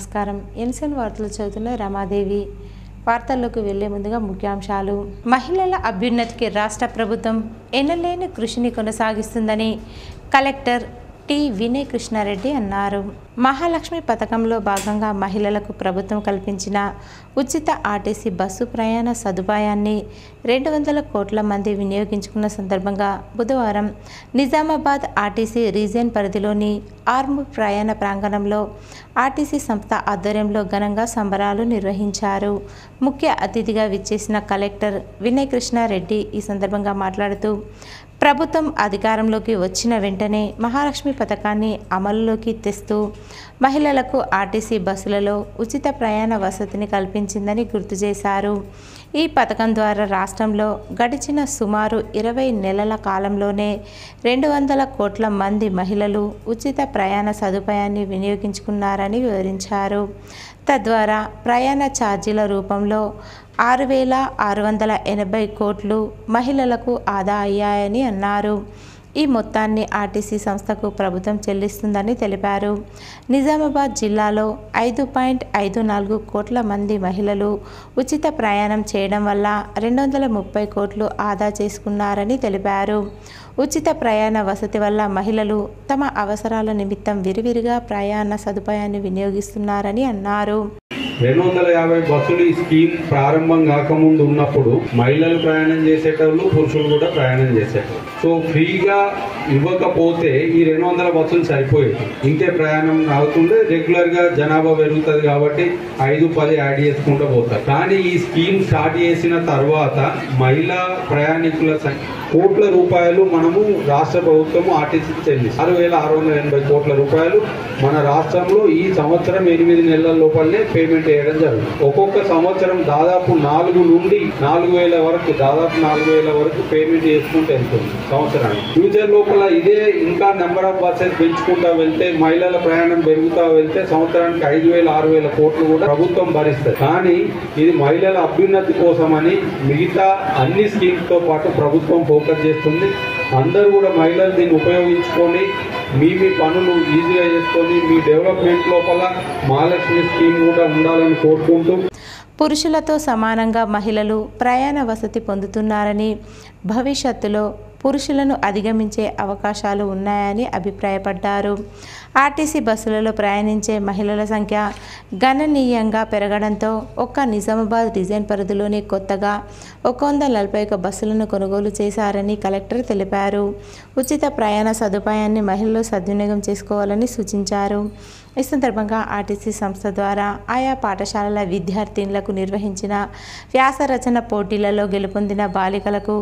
నమస్కారం. ఎన్సీఎన్ వార్తలు చదువుతున్న రమాదేవి. వార్తల్లోకి వెళ్లే ముందుగా ముఖ్యాంశాలు. మహిళల అభ్యున్నతికి రాష్ట్ర ప్రభుత్వం ఎన్నలేని కృషిని కొనసాగిస్తుందని కలెక్టర్ టి వినయ్ కృష్ణారెడ్డి అన్నారు. మహాలక్ష్మి పథకంలో భాగంగా మహిళలకు ప్రభుత్వం కల్పించిన ఉచిత ఆర్టీసీ బస్సు ప్రయాణ సదుపాయాన్ని 200 కోట్ల మంది వినియోగించుకున్న సందర్భంగా బుధవారం నిజామాబాద్ ఆర్టీసీ రీజియన్ పరిధిలోని ఆర్మూర్ ప్రయాణ ప్రాంగణంలో ఆర్టీసీ సంస్థ ఆధ్వర్యంలో ఘనంగా సంబరాలు నిర్వహించారు. ముఖ్య అతిథిగా విచ్చేసిన కలెక్టర్ వినయ్ కృష్ణారెడ్డి ఈ సందర్భంగా మాట్లాడుతూ ప్రభుత్వం అధికారంలోకి వచ్చిన వెంటనే మహాలక్ష్మి పథకాన్ని అమలులోకి తెస్తూ మహిళలకు ఆర్టీసీ బస్సులలో ఉచిత ప్రయాణ వసతిని కల్పించిందని గుర్తు చేశారు. ఈ పథకం ద్వారా రాష్ట్రంలో గడిచిన సుమారు 20 నెలల కాలంలోనే 200 కోట్ల మంది మహిళలు ఉచిత ప్రయాణ సదుపాయాన్ని వినియోగించుకున్నారని వివరించారు. తద్వారా ప్రయాణ ఛార్జీల రూపంలో 6,680 కోట్లు మహిళలకు ఆదా అయ్యాయని అన్నారు. ఈ మొత్తాన్ని ఆర్టీసీ సంస్థకు ప్రభుత్వం చెల్లిస్తుందని తెలిపారు. నిజామాబాద్ జిల్లాలో 5.54 కోట్ల మంది మహిళలు ఉచిత ప్రయాణం చేయడం వల్ల 230 కోట్లు ఆదా చేసుకున్నారని తెలిపారు. ఉచిత ప్రయాణ వసతి వల్ల మహిళలు తమ అవసరాల నిమిత్తం విరివిరిగా ప్రయాణ సదుపాయాన్ని వినియోగిస్తున్నారని అన్నారు. 250 బస్సులు ఈ స్కీమ్ ప్రారంభం కాకముందు ఉన్నప్పుడు మహిళలు ప్రయాణం చేసేటోళ్ళు, పురుషులు కూడా ప్రయాణం చేసేటోళ్ళు. సో ఫ్రీగా ఇవ్వకపోతే ఈ 200 బస్సులు సరిపోయేది. ఇంతే ప్రయాణం అవుతుండే, రెగ్యులర్గా జనాభా పెరుగుతుంది కాబట్టి 5-10 యాడ్ చేసుకుంటూ పోతారు. కానీ ఈ స్కీమ్ స్టార్ట్ చేసిన తర్వాత మహిళా ప్రయాణికుల కోట్ల రూపాయలు మనము రాష్ట్ర ప్రభుత్వము ఆర్టీసీకి చెల్లిస్తుంది. 6,680 కోట్ల రూపాయలు మన రాష్ట్రంలో ఈ సంవత్సరం 8 నెలల లోపలనే పేమెంట్ చేయడం జరుగుతుంది. ఒక్కొక్క సంవత్సరం దాదాపు 4 నుండి 4,000 వరకు, దాదాపు 4,000 వరకు పేమెంట్ చేసుకుంటూ వెళ్తుంది సంవత్సరానికి. ఫ్యూచర్ లోపల ఇదే ఇంకా నెంబర్ ఆఫ్ బస్సెస్ పెంచుకుంటా వెళ్తే, మహిళల ప్రయాణం పెరుగుతా వెళ్తే సంవత్సరానికి 5,000-6,000 కోట్లు కూడా ప్రభుత్వం భరిస్తుంది. కానీ ఇది మహిళల అభ్యున్నతి కోసమని మిగతా అన్ని స్కీమ్స్ తో పాటు ప్రభుత్వం ఫోకస్ చేస్తుంది. అందరూ కూడా మహిళలు దీన్ని ఉపయోగించుకొని మీ పనులు ఈజీగా చేసుకొని మీ డెవలప్మెంట్ లోపల మహాలక్ష్మి స్కీమ్ కూడా ఉండాలని కోరుకుంటూ, పురుషులతో సమానంగా మహిళలు ప్రయాణ వసతి పొందుతున్నారని, భవిష్యత్తులో పురుషులను అధిగమించే అవకాశాలు ఉన్నాయని అభిప్రాయపడ్డారు. ఆర్టీసీ బస్సులలో ప్రయాణించే మహిళల సంఖ్య గణనీయంగా పెరగడంతో ఒక్క నిజామాబాద్ రీజియన్ పరిధిలోనే కొత్తగా 141 బస్సులను కొనుగోలు చేశారని కలెక్టర్ తెలిపారు. ఉచిత ప్రయాణ సదుపాయాన్ని మహిళలు సద్వినియోగం చేసుకోవాలని సూచించారు. ఈ సందర్భంగా ఆర్టీసీ సంస్థ ద్వారా ఆయా పాఠశాలల విద్యార్థినులకు నిర్వహించిన వ్యాసరచన పోటీలలో గెలుపొందిన బాలికలకు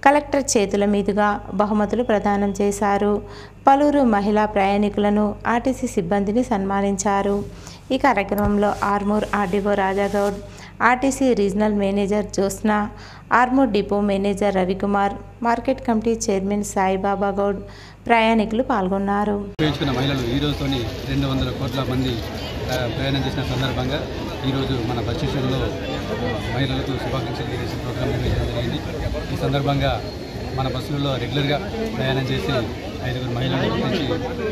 కలెక్టర్ చేతుల మీదుగా బహుమతులు ప్రదానం చేశారు. పలువురు మహిళా ప్రయాణికులను ఆర్టీసీ సిబ్బందిని సన్మానించారు. ఈ కార్యక్రమంలో Armoor RDO Raja Goud, RTC regional manager Jyotsna, Armoor depot manager Ravikumar, market committee chairman Saibaba Goud ప్రయాణికులు పాల్గొన్నారు. మహిళలు ఈ రోజుతోని 200 కోట్ల మంది ప్రయాణం చేసిన సందర్భంగా ఈరోజు మన బస్ స్టేషన్లో మహిళలకు శుభాకాంక్షలు తెలియజేసే ప్రోగ్రాం నిర్వహించడం జరిగింది. ఈ సందర్భంగా మన బస్సులలో రెగ్యులర్గా ప్రయాణం చేసి 5 మహిళలను గుర్తించి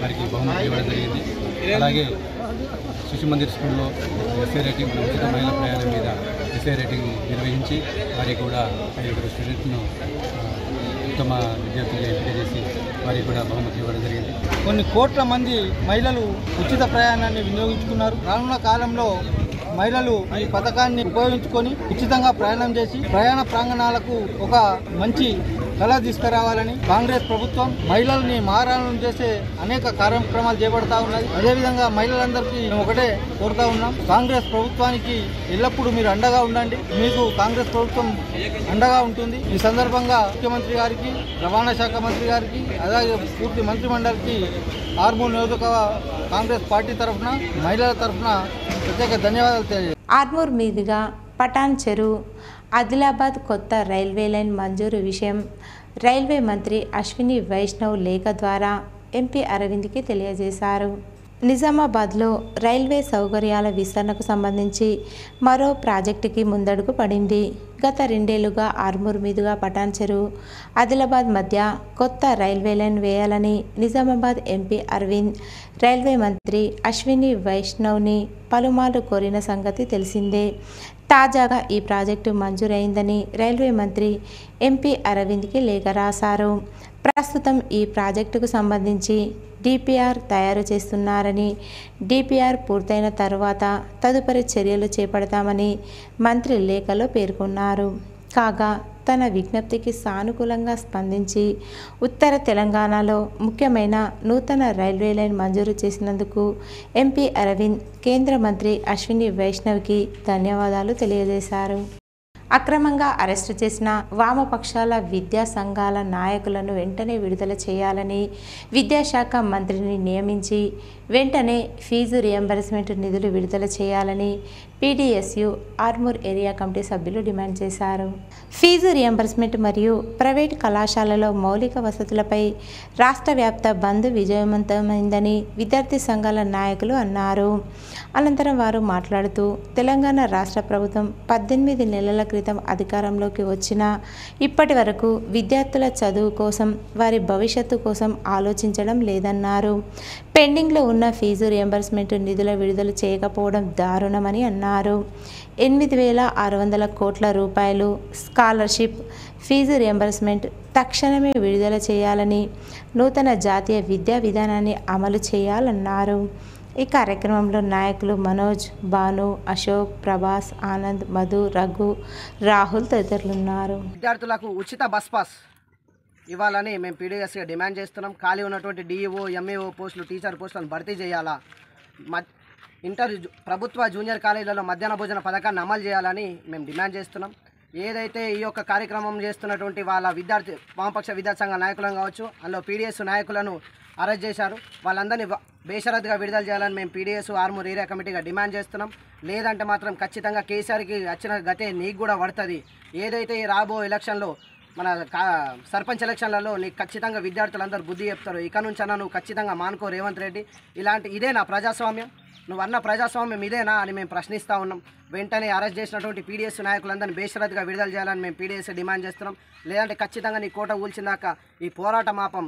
వారికి బహుమతి ఇవ్వడం జరిగింది. అలాగే శిశు మందిర్ స్కూల్లో ఎస్ఏ రేటింగ్, ఉచిత మహిళా ప్రయాణం మీద ఎస్ఏ రేటింగ్ నిర్వహించి వారికి కూడా 5 స్టూడెంట్ను ఉత్తమ విద్యార్థులుగా ఎంపిక చేసి వారికి కూడా బహుమతి ఇవ్వడం జరిగింది. కొన్ని కోట్ల మంది మహిళలు ఉచిత ప్రయాణాన్ని వినియోగించుకున్నారు. రానున్న కాలంలో మహిళలు ఈ పథకాన్ని ఉపయోగించుకొని ఉచితంగా ప్రయాణం చేసి ప్రయాణ ప్రాంగణాలకు ఒక మంచి కళ తీసుకురావాలని కాంగ్రెస్ ప్రభుత్వం మహిళల్ని మారాలను చేసే అనేక కార్యక్రమాలు చేపడతా ఉన్నది. అదేవిధంగా మహిళలందరికీ ఒకటే కోరుతా ఉన్నాం, కాంగ్రెస్ ప్రభుత్వానికి ఎల్లప్పుడూ మీరు అండగా ఉండండి. మీకు కాంగ్రెస్ ప్రభుత్వం అండగా ఉంటుంది. ఈ సందర్భంగా ముఖ్యమంత్రి గారికి, రవాణా శాఖ మంత్రి గారికి, అలాగే పూర్తి మంత్రి మండలికి ఆర్మూర్ నియోజక కాంగ్రెస్ పార్టీ తరఫున, మహిళల తరఫున ప్రత్యేక ధన్యవాదాలు తెలియజేస్తాను. ఆర్మూర్ మీదుగా పటాన్ చెరువు ఆదిలాబాద్ కొత్త రైల్వే లైన్ మంజూరు విషయం రైల్వే మంత్రి అశ్విని వైష్ణవ్ లేఖ ద్వారా ఎంపీ అరవింద్కి తెలియజేశారు. నిజామాబాద్లో రైల్వే సౌకర్యాల విస్తరణకు సంబంధించి మరో ప్రాజెక్టుకి ముందడుగు పడింది. గత 2 ఏళ్లుగా ఆర్మూర్ మీదుగా పటాన్ చెరువు, ఆదిలాబాద్ మధ్య కొత్త రైల్వే లైన్ వేయాలని నిజామాబాద్ ఎంపీ అరవింద్ రైల్వే మంత్రి అశ్విని వైష్ణవ్ని పలుమార్లు కోరిన సంగతి తెలిసిందే. తాజాగా ఈ ప్రాజెక్టు మంజూరైందని రైల్వే మంత్రి ఎంపీ అరవింద్కి లేఖ రాశారు. ప్రస్తుతం ఈ ప్రాజెక్టుకు సంబంధించి డిపిఆర్ తయారు చేస్తున్నారని, డిపిఆర్ పూర్తయిన తర్వాత తదుపరి చర్యలు చేపడతామని మంత్రి లేఖలో పేర్కొన్నారు. కాగా తన విజ్ఞప్తికి సానుకూలంగా స్పందించి ఉత్తర తెలంగాణలో ముఖ్యమైన నూతన రైల్వే లైన్ మంజూరు చేసినందుకు ఎంపీ అరవింద్ కేంద్ర మంత్రి అశ్విని వైష్ణవ్కి ధన్యవాదాలు తెలియజేశారు. అక్రమంగా అరెస్టు చేసిన వామపక్షాల విద్యా సంఘాల నాయకులను వెంటనే విడుదల చేయాలని, విద్యాశాఖ మంత్రిని నియమించి వెంటనే ఫీజు రియంబర్స్మెంట్ నిధులు విడుదల చేయాలని పీడీఎస్యు ఆర్మూర్ ఏరియా కమిటీ సభ్యులు డిమాండ్ చేశారు. ఫీజు రియంబర్స్మెంట్ మరియు ప్రైవేట్ కళాశాలలో మౌలిక వసతులపై రాష్ట్ర వ్యాప్త బంద్ విజయవంతమైందని విద్యార్థి సంఘాల నాయకులు అన్నారు. అనంతరం వారు మాట్లాడుతూ తెలంగాణ రాష్ట్ర ప్రభుత్వం 18 నెలల క్రితం అధికారంలోకి వచ్చినా ఇప్పటి వరకు విద్యార్థుల చదువు కోసం, వారి భవిష్యత్తు కోసం ఆలోచించడం లేదన్నారు. పెండింగ్లో ఉన్న ఫీజు రియంబర్స్మెంట్ నిధుల విడుదల చేయకపోవడం దారుణమని అన్నారు. 8,600 కోట్ల రూపాయలు స్కాలర్షిప్, ఫీజు రియంబర్స్మెంట్ తక్షణమే విడుదల చేయాలని, నూతన జాతీయ విద్యా విధానాన్ని అమలు చేయాలన్నారు. ఈ కార్యక్రమంలో నాయకులు మనోజ్, భాను, అశోక్, ప్రభాస్, ఆనంద్, మధు, రఘు, రాహుల్ తదితరులున్నారు. విద్యార్థులకు ఉచిత బస్ పాస్ ఇవ్వాలని మేము పీడీఎస్గా డిమాండ్ చేస్తున్నాం. ఖాళీ ఉన్నటువంటి డిఈఓ, ఎంఏఓ పోస్టులు, టీచర్ పోస్టులను భర్తీ చేయాలా, ప్రభుత్వ జూనియర్ కాలేజీలలో మధ్యాహ్న భోజన పథకాన్ని అమలు చేయాలని మేము డిమాండ్ చేస్తున్నాం. ఏదైతే ఈ యొక్క కార్యక్రమం చేస్తున్నటువంటి వాళ్ళ వామపక్ష విద్యార్థి సంఘ నాయకులను కావచ్చు, అందులో పీడీఎస్ నాయకులను అరెస్ట్ చేశారు. వాళ్ళందరినీ బేషరతుగా విడుదల చేయాలని మేము పీడీఎస్ ఆర్మూర్ ఏరియా కమిటీగా డిమాండ్ చేస్తున్నాం. లేదంటే మాత్రం ఖచ్చితంగా కేసీఆర్కి వచ్చిన గతే నీకు కూడా పడుతుంది. ఏదైతే ఈ రాబో ఎలక్షన్లో మన సర్పంచ్ ఎలక్షన్లలో నీకు ఖచ్చితంగా విద్యార్థులందరూ బుద్ధి చెప్తారు. ఇక నుంచి అన్న నువ్వు ఖచ్చితంగా మానుకో రేవంత్ రెడ్డి. ఇదేనా ప్రజాస్వామ్యం? నువ్వు అన్న ప్రజాస్వామ్యం ఇదేనా అని మేము ప్రశ్నిస్తూ ఉన్నాం. వెంటనే అరెస్ట్ చేసినటువంటి పీడీఎస్ నాయకులందరినీ బేషరతుగా విడుదల చేయాలని మేము పీడీఎస్ డిమాండ్ చేస్తున్నాం. లేదంటే ఖచ్చితంగా నీ కోట కూల్చిందాక ఈ పోరాటం ఆపం,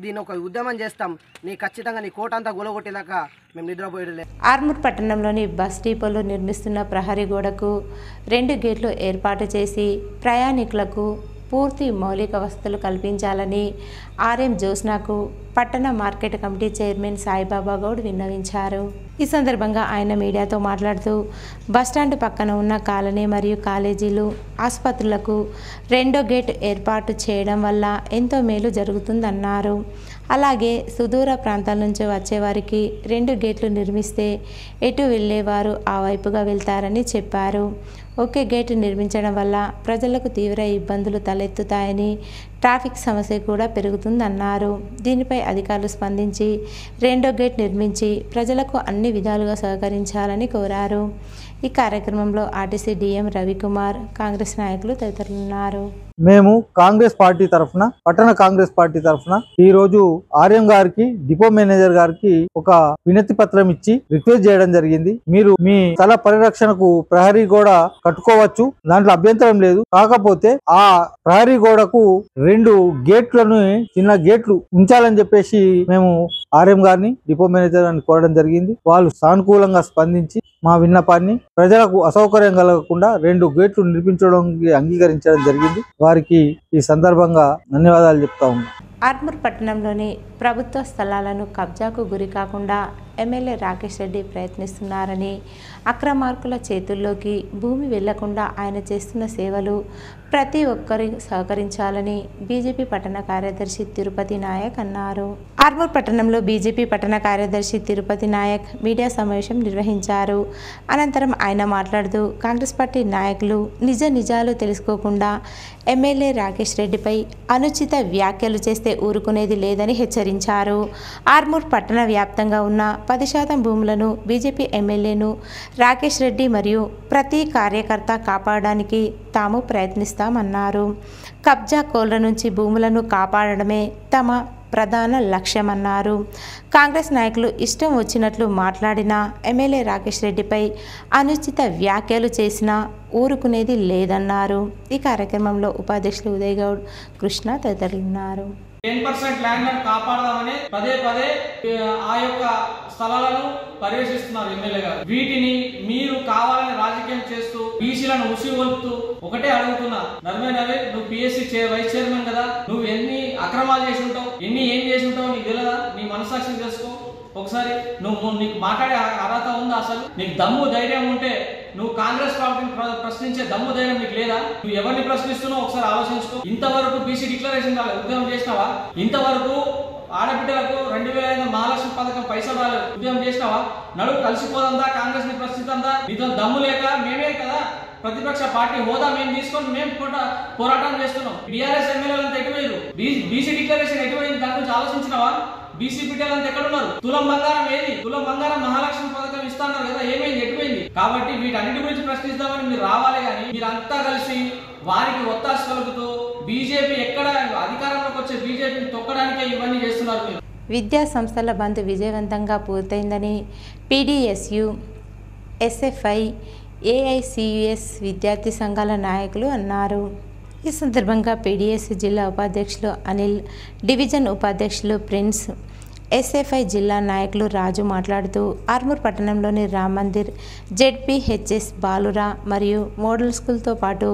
దీన్ని ఒక ఉద్యమం చేస్తాం. నీ ఖచ్చితంగా నీ కోట అంతా గులగొట్టినాక మేము నిద్రపోయలేదు. ఆర్మూర్ పట్టణంలోని బస్ డిపోలో నిర్మిస్తున్న ప్రహరీ గోడకు 2 గేట్లు ఏర్పాటు చేసి ప్రయాణికులకు పూర్తి మౌలిక వసతులు కల్పించాలని ఆర్ఎం జ్యోత్స్నాకు పట్టణ market committee chairman Saibaba Goud విన్నవించారు. ఈ సందర్భంగా ఆయన మీడియాతో మాట్లాడుతూ బస్టాండ్ పక్కన ఉన్న కాలనీ మరియు కాలేజీలు, ఆసుపత్రులకు 2వ గేట్ ఏర్పాటు చేయడం వల్ల ఎంతో మేలు జరుగుతుందన్నారు. అలాగే సుదూర ప్రాంతాల నుంచి వచ్చేవారికి 2 గేట్లు నిర్మిస్తే ఎటు వెళ్ళేవారు ఆ వైపుగా వెళ్తారని చెప్పారు. ఒకే గేటు నిర్మించడం వల్ల ప్రజలకు తీవ్ర ఇబ్బందులు తలెత్తుతాయని, ట్రాఫిక్ సమస్య కూడా పెరుగుతుందన్నారు. దీనిపై అధికారులు స్పందించి 2వ గేట్ నిర్మించి ప్రజలకు అన్ని విధాలుగా సహకరించాలని కోరారు. ఈ కార్యక్రమంలో ఆర్టీసీ డిఎం రవికుమార్, కాంగ్రెస్ నాయకులు తదితరులున్నారు. మేము కాంగ్రెస్ పార్టీ తరఫున, పట్టణ కాంగ్రెస్ పార్టీ తరఫున ఈ రోజు ఆర్ఎం గారికి, డిపో మేనేజర్ గారికి ఒక వినతి పత్రం ఇచ్చి రిక్వెస్ట్ చేయడం జరిగింది. మీరు మీ స్థల పరిరక్షణకు ప్రహరీ గోడ కట్టుకోవచ్చు, దాంట్లో అభ్యంతరం లేదు. కాకపోతే ఆ ప్రహరీ గోడకు 2 గేట్లను, చిన్న గేట్లు ఉంచాలని చెప్పేసి మేము ఆర్ఎం గారిని, డిపో మేనేజర్ గారిని కోరడం జరిగింది. వాళ్ళు సానుకూలంగా స్పందించి మా విన్నపాన్ని ప్రజలకు అసౌకర్యం కలగకుండా 2 గేట్లు నిర్మించడానికి అంగీకరించడం జరిగింది. వారికి ఈ సందర్భంగా ధన్యవాదాలు చెప్తా ఉన్నాం. ఆర్మూర్ పట్టణంలోని ప్రభుత్వ స్థలాలను కబ్జాకు గురి కాకుండా ఎమ్మెల్యే రాకేష్ రెడ్డి ప్రయత్నిస్తున్నారని, అక్రమార్కుల చేతుల్లోకి భూమి వెళ్లకుండా ఆయన చేస్తున్న సేవలు ప్రతి ఒక్కరి సహకరించాలని బీజేపీ పట్టణ కార్యదర్శి తిరుపతి నాయక్ అన్నారు. ఆర్మూర్ పట్టణంలో బీజేపీ పట్టణ కార్యదర్శి తిరుపతి నాయక్ మీడియా సమావేశం నిర్వహించారు. అనంతరం ఆయన మాట్లాడుతూ కాంగ్రెస్ పార్టీ నాయకులు నిజాలు తెలుసుకోకుండా ఎమ్మెల్యే రాకేష్ రెడ్డిపై అనుచిత వ్యాఖ్యలు చేస్తే ఊరుకునేది లేదని హెచ్చరించారు. ఆర్మూర్ పట్టణ వ్యాప్తంగా ఉన్న 10% భూములను బీజేపీ ఎమ్మెల్యేను రాకేష్ రెడ్డి మరియు ప్రతి కార్యకర్త కాపాడడానికి తాము ప్రయత్నిస్తామన్నారు. కబ్జా కోళ్ల నుంచి భూములను కాపాడడమే తమ ప్రధాన లక్ష్యమన్నారు. కాంగ్రెస్ నాయకులు ఇష్టం వచ్చినట్లు మాట్లాడినా, ఎమ్మెల్యే రాకేష్ రెడ్డిపై అనుచిత వ్యాఖ్యలు చేసినా ఊరుకునేది లేదన్నారు. ఈ కార్యక్రమంలో ఉపాధ్యక్షులు ఉదయ్ గౌడ్, కృష్ణ తదితరులు ఉన్నారు. 10% ల్యాండ్ కాపాడదామని పదే ఆ యొక్క స్థలాలను పర్యవేక్షిస్తున్నారు ఎమ్మెల్యే గారు. వీటిని మీరు కావాలని రాజకీయం చేస్తూ బీసీలను ఉసిగొల్పుతూ ఒకటే అడుగుతున్నా, నర్మేనవే నువ్వు పిఎస్సి వైస్ చైర్మన్ కదా, నువ్వు ఎన్ని అక్రమాలు చేసి ఉంటావు, ఏం చేసి ఉంటావు నీకు తెలియదా? నీ మనసాక్షి తెలుసుకో ఒకసారి. నీకు మాట్లాడే అర్హత ఉందా? అసలు నీకు దమ్ము ధైర్యం ఉంటే నువ్వు కాంగ్రెస్ పార్టీని ప్రశ్నించే దమ్ము ధైర్యం నీకు లేదా? నువ్వు ఎవరిని ప్రశ్నిస్తున్నావు ఒకసారి ఆలోచించుకో. ఇంతవరకు బీసీ డిక్లరేషన్ రాలేదు, ఉద్యమం చేసినావా? ఇంతవరకు ఆడబిడ్డలకు 2005 మహాలక్ష్మి పథకం పైసలు రాలేదు, ఉద్యమం చేసినావా? నడువు కలిసిపోదందా, కాంగ్రెస్ ని ప్రశ్నిస్తుందా? నీతో దమ్ము లేక మేమే కదా ప్రతిపక్ష పార్టీ హోదా మేము తీసుకొని మేము పోరాటం చేస్తున్నాం. బీఆర్ఎస్ ఎమ్మెల్యేలంతా ఎటువైరు? బీసీ డిక్లరేషన్ ఎటువైంది? దాని గురించి ఆలోచించినావా? బీసీ బిడ్డలంతా ఎక్కడున్నారు? తులం బంగారం ఏది? తులం బంగారం మహాలక్ష్మి పథకం ఇస్తాన్నారు కదా, ఏమైంది? ఎటుపోయింది? కాబట్టి వీటన్నిటి గురించి ప్రశ్నిస్తామని మీరు రావాలి. కానీ మీరంతా కలిసి వారికి ఒత్తాసు పలుకుతూ బీజేపీ ఎక్కడ అధికారంలోకి వచ్చే బీజేపీని తొక్కడానికే ఇవన్నీ చేస్తున్నారు మీరు. విద్యా సంస్థల బంద్ విజయవంతంగా పూర్తయిందని పీడీఎస్యు, ఎస్ఎఫ్ఐ, ఏఐసియుఎస్ విద్యార్థి సంఘాల నాయకులు అన్నారు. ఈ సందర్భంగా పీడీఎస్ జిల్లా ఉపాధ్యక్షులు అనిల్, డివిజన్ ఉపాధ్యక్షులు ప్రిన్స్, ఎస్ఎఫ్ఐ జిల్లా నాయకులు రాజు మాట్లాడుతూ ఆర్మూర్ పట్టణంలోని రామ్ మందిర్, జెడ్పీహెచ్ఎస్ బాలురా మరియు మోడల్ స్కూల్తో పాటు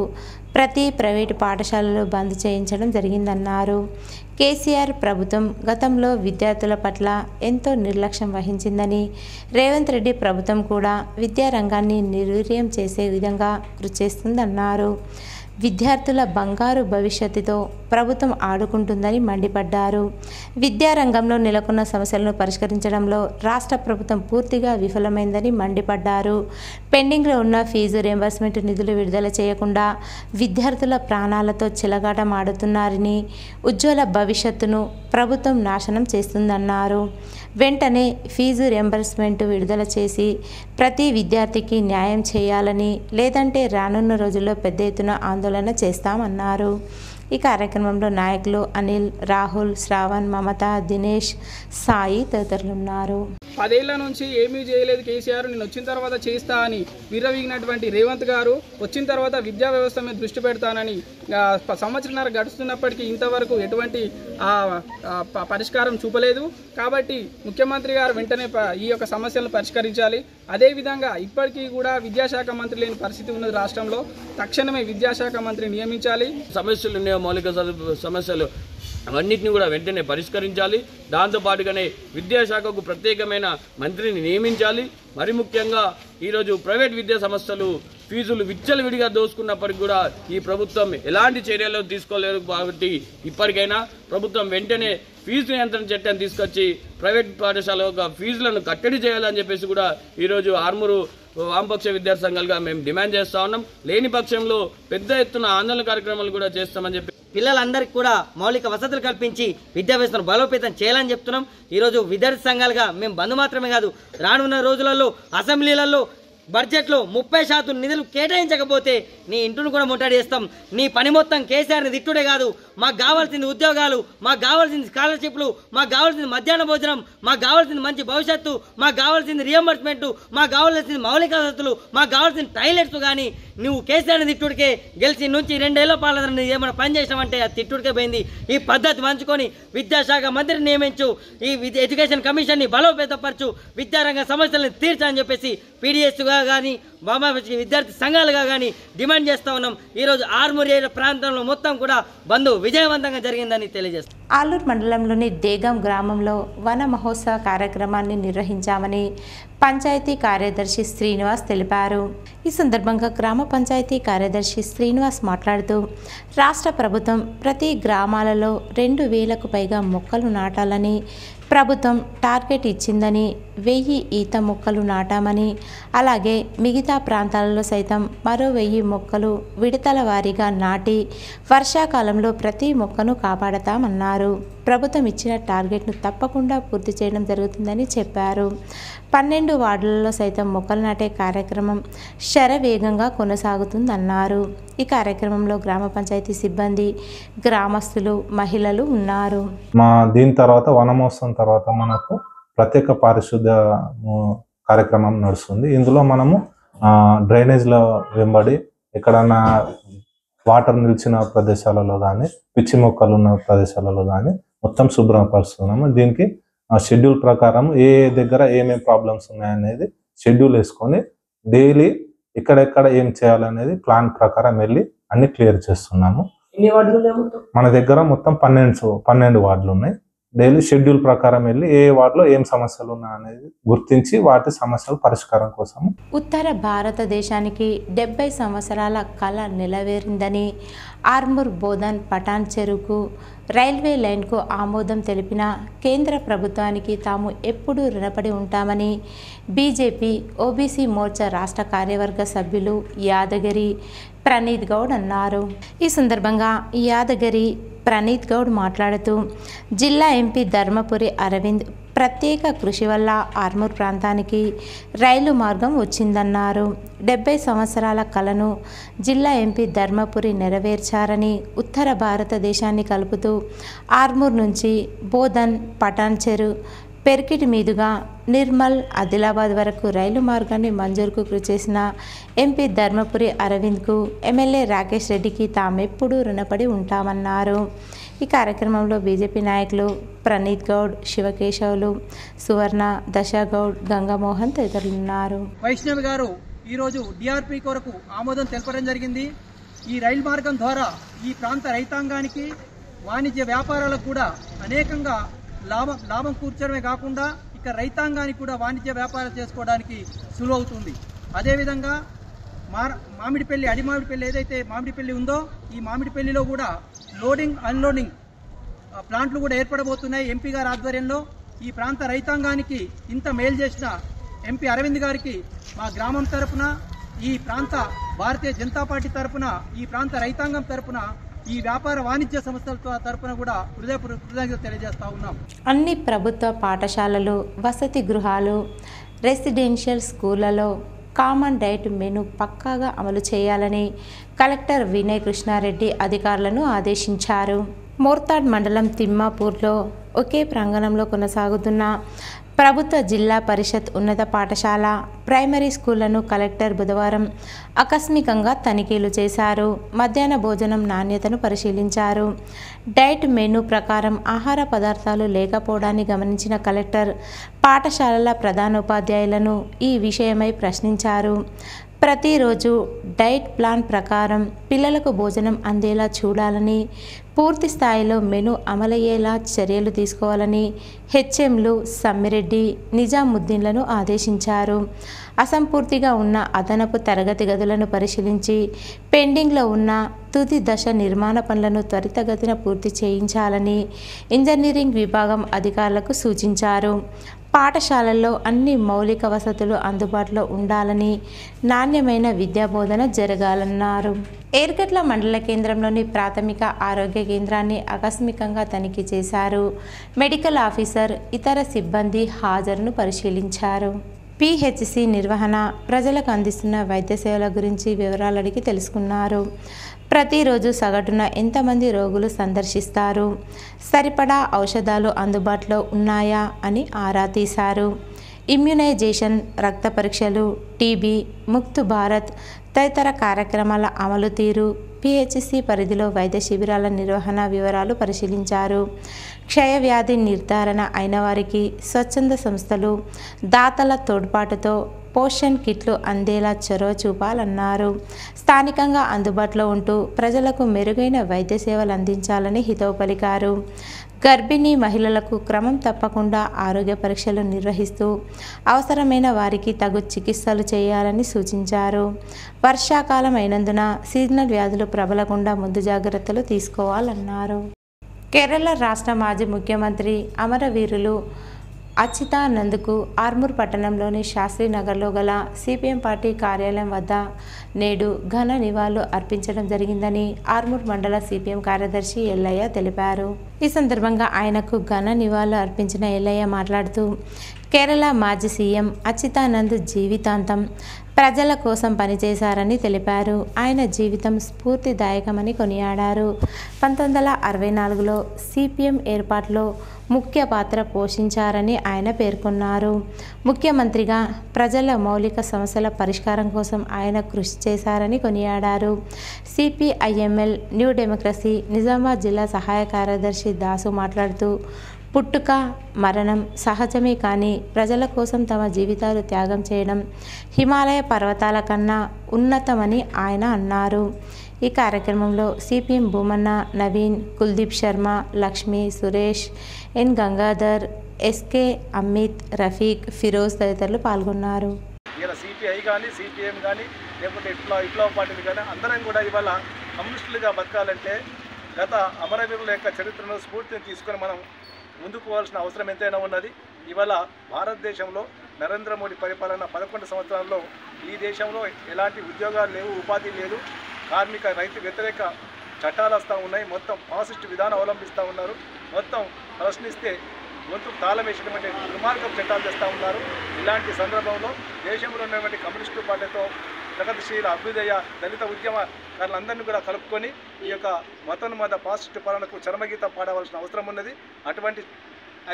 ప్రతి ప్రైవేటు పాఠశాలలో బంద్ చేయించడం జరిగిందన్నారు. కేసీఆర్ ప్రభుత్వం గతంలో విద్యార్థుల పట్ల ఎంతో నిర్లక్ష్యం వహించిందని, రేవంత్ రెడ్డి ప్రభుత్వం కూడా విద్యారంగాన్ని నిర్వీర్యం చేసే విధంగా కృషి చేస్తుందన్నారు. విద్యార్థుల బంగారు భవిష్యత్తుతో ప్రభుత్వం ఆడుకుంటుందని మండిపడ్డారు. విద్యారంగంలో నెలకొన్న సమస్యలను పరిష్కరించడంలో రాష్ట్ర ప్రభుత్వం పూర్తిగా విఫలమైందని మండిపడ్డారు. పెండింగ్లో ఉన్న ఫీజు రియంబర్స్మెంట్ నిధులు విడుదల చేయకుండా విద్యార్థుల ప్రాణాలతో చెలగాటమాడుతున్నారని, ఉజ్వల భవిష్యత్తును ప్రభుత్వం నాశనం చేస్తుందన్నారు. వెంటనే ఫీజు రియంబర్స్మెంట్ విడుదల చేసి ప్రతి విద్యార్థికి న్యాయం చేయాలని, లేదంటే రానున్న రోజుల్లో పెద్ద ఎత్తున ఆందోళన చేస్తామన్నారు. ఈ కార్యక్రమంలో నాయకులు అనిల్, రాహుల్, శ్రావణ్, మమత, దినేష్, సాయి తదితరులు ఉన్నారు. 10 ఏళ్ల నుంచి ఏమీ చేయలేదు కేసీఆర్, నేను వచ్చిన తర్వాత చేస్తా అని విర్రవీగినటువంటి రేవంత్ గారు వచ్చిన తర్వాత విద్యా వ్యవస్థ మీద దృష్టి పెడతానని సంవత్సరంన్నర గడుస్తున్నప్పటికీ ఇంతవరకు ఎటువంటి పరిష్కారం చూపలేదు. కాబట్టి ముఖ్యమంత్రి గారు వెంటనే ఈ యొక్క సమస్యలను పరిష్కరించాలి. అదేవిధంగా ఇప్పటికీ కూడా విద్యాశాఖ మంత్రి లేని పరిస్థితి ఉన్నది రాష్ట్రంలో. తక్షణమే విద్యాశాఖ మంత్రి నియమించాలి. సమస్యలు ఉన్నాయో మౌలిక సమస్యలు అవన్నిటిని కూడా వెంటనే పరిష్కరించాలి. దాంతోపాటుగానే విద్యాశాఖకు ప్రత్యేకమైన మంత్రిని నియమించాలి. మరి ముఖ్యంగా ఈరోజు ప్రైవేట్ విద్యా సంస్థలు ఫీజులు విచ్చలవిడిగా దోసుకున్నప్పటికీ కూడా ఈ ప్రభుత్వం ఎలాంటి చర్యలు తీసుకోలేదు. కాబట్టి ఇప్పటికైనా ప్రభుత్వం వెంటనే ఫీజు నియంత్రణ చట్టం తీసుకొచ్చి ప్రైవేట్ పాఠశాల ఫీజులను కట్టడి చేయాలని చెప్పేసి కూడా ఈరోజు ఆర్మూరు వామపక్ష విద్యార్థి సంఘాలుగా మేము డిమాండ్ చేస్తా ఉన్నాం. లేని పక్షంలో పెద్ద ఎత్తున ఆందోళన కార్యక్రమాలు కూడా చేస్తామని చెప్పి పిల్లలందరికీ కూడా మౌలిక వసతులు కల్పించి విద్యా వ్యవస్థను బలోపేతం చేయాలని చెప్తున్నాం. ఈరోజు విద్యార్థి సంఘాలుగా మేము బంద్ మాత్రమే కాదు, రానున్న రోజులలో అసెంబ్లీలలో బడ్జెట్లో 30% నిధులు కేటాయించకపోతే నీ ఇంటిని కూడా ముట్టడి చేస్తాం. నీ పని మొత్తం కేసీఆర్ని తిట్టుడే కాదు, మాకు కావాల్సింది ఉద్యోగాలు, మాకు కావాల్సింది స్కాలర్షిప్లు, మాకు కావాల్సింది మధ్యాహ్న భోజనం, మాకు కావాల్సింది మంచి భవిష్యత్తు, మాకు కావాల్సింది రియంబర్స్మెంట్, మాకు కావాల్సింది మౌలిక వసతులు, మాకు కావాల్సింది టాయిలెట్స్. కానీ నువ్వు కేసీఆర్ని తిట్టుడికే గెలిచి నుంచి 2 ఏళ్ల పాలన ఏమైనా పని చేసినావంటే అది తిట్టుడికే పోయింది. ఈ పద్ధతి మంచుకొని విద్యాశాఖ మంత్రిని నియమించు, ఈ ఎడ్యుకేషన్ కమిషన్ని బలోపేతపరచు, విద్యారంగ సమస్యలను తీర్చని చెప్పేసి పీడీఎస్గా కానీ వామపక్ష విద్యార్థి సంఘాలుగా కానీ డిమాండ్ చేస్తా ఉన్నాం. ఈరోజు ఆర్మూర్ ప్రాంతంలో మొత్తం కూడా బంద్ విజయవంతంగా జరిగిందని తెలియజేస్తాం. ఆలూరు మండలంలోని దేగం గ్రామంలో వన మహోత్సవ కార్యక్రమాన్ని నిర్వహించామని పంచాయతీ కార్యదర్శి శ్రీనివాస్ తెలిపారు. ఈ సందర్భంగా గ్రామ పంచాయతీ కార్యదర్శి శ్రీనివాస్ మాట్లాడుతూ రాష్ట్ర ప్రభుత్వం ప్రతి గ్రామాలలో 2000కు పైగా మొక్కలు నాటాలని ప్రభుత్వం టార్గెట్ ఇచ్చిందని, 1000 ఈత మొక్కలు నాటామని, అలాగే మిగతా ప్రాంతాలలో సైతం మరో 1000 మొక్కలు విడతల వారీగా నాటి వర్షాకాలంలో ప్రతి మొక్కను కాపాడతామన్నారు. ప్రభుత్వం ఇచ్చిన టార్గెట్ను తప్పకుండా పూర్తి చేయడం జరుగుతుందని చెప్పారు. 12 వార్డులలో సైతం మొక్కలు నాటే కార్యక్రమం శరవేగంగా కొనసాగుతుందన్నారు. ఈ కార్యక్రమంలో గ్రామ పంచాయతీ సిబ్బంది, గ్రామస్తులు, మహిళలు ఉన్నారు. దీని తర్వాత వనమోత్సవం తర్వాత మనకు ప్రత్యేక పారిశుద్ధ్య కార్యక్రమం నడుస్తుంది. ఇందులో మనము డ్రైనేజ్ల వెంబడి ఎక్కడన్నా వాటర్ నిలిచిన ప్రదేశాలలో కానీ, పిచ్చి మొక్కలు ఉన్న ప్రదేశాలలో కానీ మొత్తం శుభ్రపరుస్తున్నాము. దీనికి షెడ్యూల్ ప్రకారం ఏ దగ్గర ఏమేమి ప్రాబ్లమ్స్ ఉన్నాయనేది షెడ్యూల్ వేసుకొని డైలీ ఎక్కడెక్కడ ఏం చేయాలనేది ప్లాన్ ప్రకారం వెళ్ళి అన్ని క్లియర్ చేస్తున్నాము. మన దగ్గర మొత్తం 12 వార్డులు ఉన్నాయి. డైలీ షెడ్యూల్ ప్రకారం వెళ్ళి ఏ వార్డులో ఏం సమస్యలు ఉన్నాయనేది గుర్తించి వాటి సమస్యల పరిష్కారం కోసం. ఉత్తర భారతదేశానికి 70 సంవత్సరాల కళ నెలవేరిందని ఆర్మూర్ బోధన్ పటాన్ చెరుకు రైల్వే లైన్కు ఆమోదం తెలిపిన కేంద్ర ప్రభుత్వానికి తాము ఎప్పుడూ రుణపడి ఉంటామని బీజేపీ ఓబీసీ మోర్చా రాష్ట్ర కార్యవర్గ సభ్యులు యాదగిరి ప్రణీత్ గౌడ్ అన్నారు. ఈ సందర్భంగా యాదగిరి ప్రణీత్ గౌడ్ మాట్లాడుతూ జిల్లా ఎంపీ ధర్మపురి అరవింద్ ప్రత్యేక కృషి వల్ల ఆర్మూర్ ప్రాంతానికి రైలు మార్గం వచ్చిందన్నారు. 70 సంవత్సరాల కలను జిల్లా ఎంపీ ధర్మపురి నెరవేర్చారని, ఉత్తర భారతదేశాన్ని కలుపుతూ ఆర్మూర్ నుంచి బోధన్, పటాన్ చెరు, పెర్కిటి మీదుగా నిర్మల్, ఆదిలాబాద్ వరకు రైలు మార్గాన్ని మంజూరుకు కృషి చేసిన ఎంపీ ధర్మపురి అరవింద్కు ఎమ్మెల్యే రాకేష్ రెడ్డికి తామెప్పుడూ రుణపడి ఉంటామన్నారు. ఈ కార్యక్రమంలో బీజేపీ నాయకులు ప్రణీత్ గౌడ్, శివకేశవులు, సువర్ణ, దశగౌడ్, గంగామోహన్ తదితరులున్నారు. వైష్ణవి గారు ఈరోజు డిఆర్పి కొరకు ఆమోదం తెలపడం జరిగింది. ఈ రైలు మార్గం ద్వారా ఈ ప్రాంత రైతాంగానికి, వాణిజ్య వ్యాపారాలకు కూడా అనేకంగా లాభం కూర్చడమే కాకుండా ఇక రైతాంగానికి కూడా వాణిజ్య వ్యాపారాలు చేసుకోవడానికి సులువవుతుంది. అదేవిధంగా మామిడిపల్లి, అడిమామిడిపల్లి ఏదైతే మామిడిపల్లి ఉందో ఈ మామిడిపల్లిలో కూడా లోడింగ్, అన్లోడింగ్ ప్లాంట్లు కూడా ఏర్పడబోతున్నాయి. ఎంపీ గారి ఆధ్వర్యంలో ఈ ప్రాంత రైతాంగానికి ఇంత మేలు చేసిన ఎంపీ అరవింద్ గారికి మా గ్రామం తరపున, ఈ ప్రాంత భారతీయ జనతా పార్టీ తరపున, ఈ ప్రాంత రైతాంగం తరపున, ఈ వ్యాపార వాణిజ్య సంస్థల తరపున కూడా కృతజ్ఞత తెలియజేస్తా ఉన్నాం. అన్ని ప్రభుత్వ పాఠశాలలు, వసతి గృహాలు, రెసిడెన్షియల్ స్కూళ్లలో కామన్ డైట్ మెనూ పక్కాగా అమలు చేయాలని కలెక్టర్ వినయ్ కృష్ణారెడ్డి అధికారులను ఆదేశించారు. మోర్తాడ్ మండలం తిమ్మాపూర్లో ఒకే ప్రాంగణంలో కొనసాగుతున్న ప్రభుత్వ జిల్లా పరిషత్ ఉన్నత పాఠశాల, ప్రైమరీ స్కూళ్లను కలెక్టర్ బుధవారం ఆకస్మికంగా తనిఖీలు చేశారు. మధ్యాహ్న భోజనం నాణ్యతను పరిశీలించారు. డైట్ మెనూ ప్రకారం ఆహార పదార్థాలు లేకపోవడాన్ని గమనించిన కలెక్టర్ పాఠశాలల ప్రధానోపాధ్యాయులను ఈ విషయమై ప్రశ్నించారు. ప్రతిరోజు డైట్ ప్లాన్ ప్రకారం పిల్లలకు భోజనం అందేలా చూడాలని, పూర్తి స్థాయిలో మెనూ అమలయ్యేలా చర్యలు తీసుకోవాలని హెచ్ఎంలు సమ్మిరెడ్డి, నిజాముద్దీన్లను ఆదేశించారు. అసంపూర్తిగా ఉన్న అదనపు తరగతి గదులను పరిశీలించి పెండింగ్లో ఉన్న తుది దశ నిర్మాణ పనులను త్వరితగతిన పూర్తి చేయించాలని ఇంజనీరింగ్ విభాగం అధికారులకు సూచించారు. పాఠశాలల్లో అన్ని మౌలిక వసతులు అందుబాటులో ఉండాలని, నాణ్యమైన విద్యాబోధన జరగాలన్నారు. ఏర్గట్ల మండల కేంద్రంలోని ప్రాథమిక ఆరోగ్య కేంద్రాన్ని ఆకస్మికంగా తనిఖీ చేశారు. మెడికల్ ఆఫీసర్, ఇతర సిబ్బంది హాజరును పరిశీలించారు. పిహెచ్సి నిర్వహణ, ప్రజలకు అందిస్తున్న వైద్య సేవల గురించి వివరాలు అడిగి తెలుసుకున్నారు. ప్రతిరోజు సగటున ఎంతమంది రోగులు సందర్శిస్తారు, సరిపడా ఔషధాలు అందుబాటులో ఉన్నాయా అని ఆరా తీశారు. ఇమ్యునైజేషన్, రక్త పరీక్షలు, టీబీ, ముక్త్ భారత్ తదితర కార్యక్రమాల అమలు తీరు, పిహెచ్సి పరిధిలో వైద్య శిబిరాల నిర్వహణ వివరాలు పరిశీలించారు. క్షయవ్యాధి నిర్ధారణ అయిన వారికి స్వచ్ఛంద సంస్థలు, దాతల తోడ్పాటుతో పోషన్ కిట్లు అందేలా చొరవ చూపాలన్నారు. స్థానికంగా అందుబాటులో ఉంటూ ప్రజలకు మెరుగైన వైద్య సేవలు అందించాలని హితవు పలికారు. గర్భిణీ మహిళలకు క్రమం తప్పకుండా ఆరోగ్య పరీక్షలు నిర్వహిస్తూ అవసరమైన వారికి తగు చికిత్సలు చేయాలని సూచించారు. వర్షాకాలం అయినందున సీజనల్ వ్యాధులు ప్రబలకుండా ముందు జాగ్రత్తలు తీసుకోవాలన్నారు. కేరళ రాష్ట్ర మాజీ ముఖ్యమంత్రి అమరవీరులు అచ్యుతానంద్కు ఆర్మూర్ పట్టణంలోని శాస్త్రీనగర్లో గల సిపిఎం పార్టీ కార్యాలయం వద్ద నేడు ఘన నివాళులు అర్పించడం జరిగిందని ఆర్మూర్ మండల సిపిఎం కార్యదర్శి ఎల్లయ్య తెలిపారు. ఈ సందర్భంగా ఆయనకు ఘన నివాళులు అర్పించిన ఎల్లయ్య మాట్లాడుతూ కేరళ మాజీ సీఎం అచ్యుతానంద్ జీవితాంతం ప్రజల కోసం పనిచేశారని తెలిపారు. ఆయన జీవితం స్ఫూర్తిదాయకమని కొనియాడారు. 1964లో సిపిఎం ఏర్పాటులో ముఖ్య పాత్ర పోషించారని ఆయన పేర్కొన్నారు. ముఖ్యమంత్రిగా ప్రజల మౌలిక సమస్యల పరిష్కారం కోసం ఆయన కృషి చేశారని కొనియాడారు. సిపిఐఎంఎల్ న్యూ డెమోక్రసీ నిజామాబాద్ జిల్లా సహాయ కార్యదర్శి దాసు మాట్లాడుతూ పుట్టుక మరణం సహజమే కానీ ప్రజల కోసం తమ జీవితాలు త్యాగం చేయడం హిమాలయ పర్వతాల కన్నా ఉన్నతమని ఆయన అన్నారు. ఈ కార్యక్రమంలో సిపిఎం భూమన్న, నవీన్, కుల్దీప్ శర్మ, లక్ష్మి, సురేష్, ఎన్ గంగాధర్, ఎస్కే అమిత్, రఫీక్, ఫిరోజ్ తదితరులు పాల్గొన్నారు. ఇలా సిపిఐ కానీ సిపిఎం కానీ లేకపోతే విప్లవ పార్టీలు కానీ అందరం కూడా ఇవాళ కమ్యూనిస్టులుగా బతకాలంటే గత అమరవీరుల యొక్క చరిత్రను స్ఫూర్తిని తీసుకొని మనం ముందుకు పోవాల్సిన అవసరం ఎంతైనా ఉన్నది. ఇవాళ భారతదేశంలో నరేంద్ర మోడీ పరిపాలన 11 సంవత్సరాల్లో ఈ దేశంలో ఎలాంటి ఉద్యోగాలు లేవు, ఉపాధి లేదు, కార్మిక రైతు వ్యతిరేక చట్టాలు వస్తూ ఉన్నాయి, మొత్తం ఫాసిస్ట్ విధానం అవలంబిస్తూ ఉన్నారు, మొత్తం ప్రశ్నిస్తే గొంతుకు తాళం వేసినటువంటి దుర్మార్గపు చట్టాలు తెస్తూ ఉన్నారు. ఇలాంటి సందర్భంలో దేశంలో ఉన్నటువంటి కమ్యూనిస్టు పార్టీతో ప్రగతిశీల అభ్యుదయ దళిత ఉద్యమకారులందరినీ కూడా కలుపుకొని ఈ యొక్క మతోన్మాద ఫాసిస్ట్ పాలనకు చరమగీతం పాడవలసిన అవసరం ఉన్నది. అటువంటి